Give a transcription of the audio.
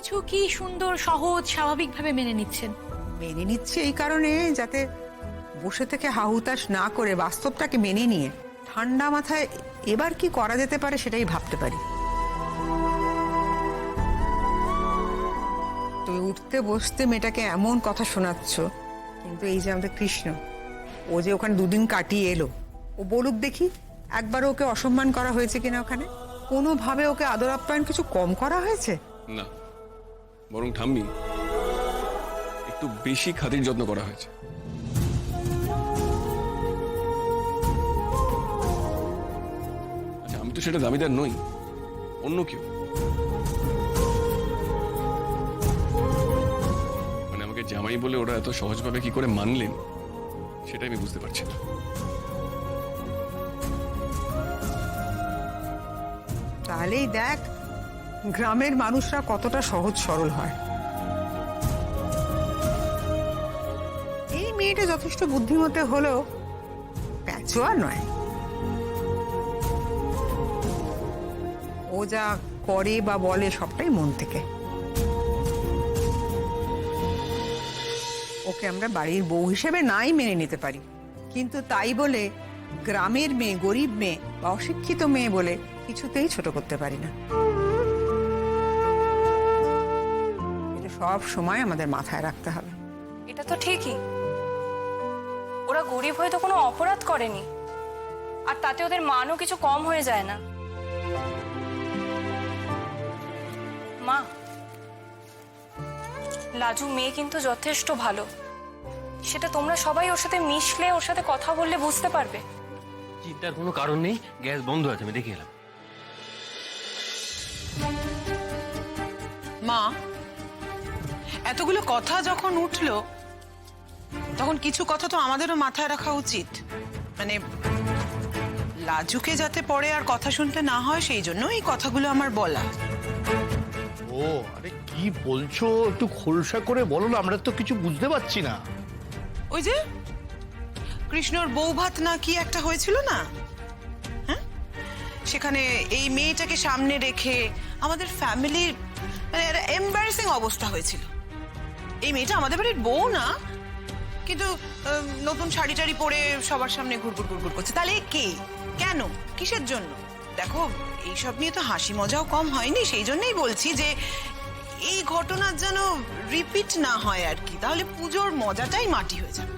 সবকিছু কি সুন্দর সহজ স্বাভাবিকভাবে মেনে নিচ্ছেন। মেনে নিচ্ছে এই কারণে যাতে বসে থেকে হাহুতাশ না করে বাস্তবটাকে মেনে নিয়ে ঠান্ডা মাথায় এবার কি করা যেতে পারে সেটাই ভাবতে পারি। তুমি উঠতে বসতে মেয়েটাকে এমন কথা শোনাচ্ছ, কিন্তু এই যে আমাদের কৃষ্ণ, ও যে ওখানে দুদিন কাটিয়ে এলো, ও বলুক দেখি একবার ওকে অসম্মান করা হয়েছে কিনা, ওখানে কোনোভাবে ওকে আদর আপ্যায়ন কিছু কম করা হয়েছে না, বরং ঠাম্মি একটু বেশি খাতির যত্ন করা হয়েছে। আচ্ছা, আমি তো সেটা দাবিদার নই, অন্য কেউ। মানে আমাকে জামাই বলে ওরা এত সহজভাবে কি করে মানলেন সেটাই আমি বুঝতে পারছি না। তাহলেই দেখ গ্রামের মানুষরা কতটা সহজ সরল হয়। এই মেয়েটা যথেষ্ট বুদ্ধিমতী হলেও প্যাচোয়া নয়। ও যা করে বা বলে সবটাই মন থেকে। ওকে আমরা বাড়ির বউ হিসেবে নাই মেনে নিতে পারি, কিন্তু তাই বলে গ্রামের মেয়ে, গরিব মেয়ে বা অশিক্ষিত মেয়ে বলে কিছুতেই ছোট করতে পারি না। এটা সব সময় আমাদের মাথায় রাখতে হবে। এটা তো ঠিকই, ওরা গরিব হয়ে তো কোনো অপরাধ করেনি, আর তাতে ওদের মানও কিছু কম হয়ে যায় না। মা, লাজু মেয়ে কিন্তু যথেষ্ট ভালো, সেটা তোমরা সবাই ওর সাথে মিশলে, ওর সাথে কথা বললে বুঝতে পারবে। চিন্তার কোনো কারণ নেই, গ্যাস বন্ধ আছে, আমি দেখে এলাম। মা, এতগুলো কথা যখন উঠলো তখন কিছু কথা তো আমাদেরও মাথায় রাখা উচিত। মানে লাজুকে যাতে পরে আর কথা শুনতে না হয় সেই জন্য এই কথাগুলো আমার বলা। ও আরে কি বলছো, একটু খোলসা করে বলো না, আমরা তো কিছু বুঝতে পারছি না। ওই যে কৃষ্ণর বউ ভাত না কি একটা হয়েছিল না, হ্যাঁ, সেখানে এই মেয়েটাকে সামনে রেখে আমাদের ফ্যামিলির মানে এম্বারেসিং অবস্থা হয়েছিল। এই মেয়েটা আমাদের বাড়ির বউ না, কিন্তু নতুন শাড়ি টাড়ি পরে সবার সামনে ঘুরঘুর ঘুরঘুর করছে। তাহলে কে, কেন, কিসের জন্য? দেখো এইসব নিয়ে তো হাসি মজাও কম হয়নি, সেই জন্যই বলছি যে এই ঘটনা যেন রিপিট না হয় আর কি, তাহলে পুজোর মজাটাই মাটি হয়ে যাবে।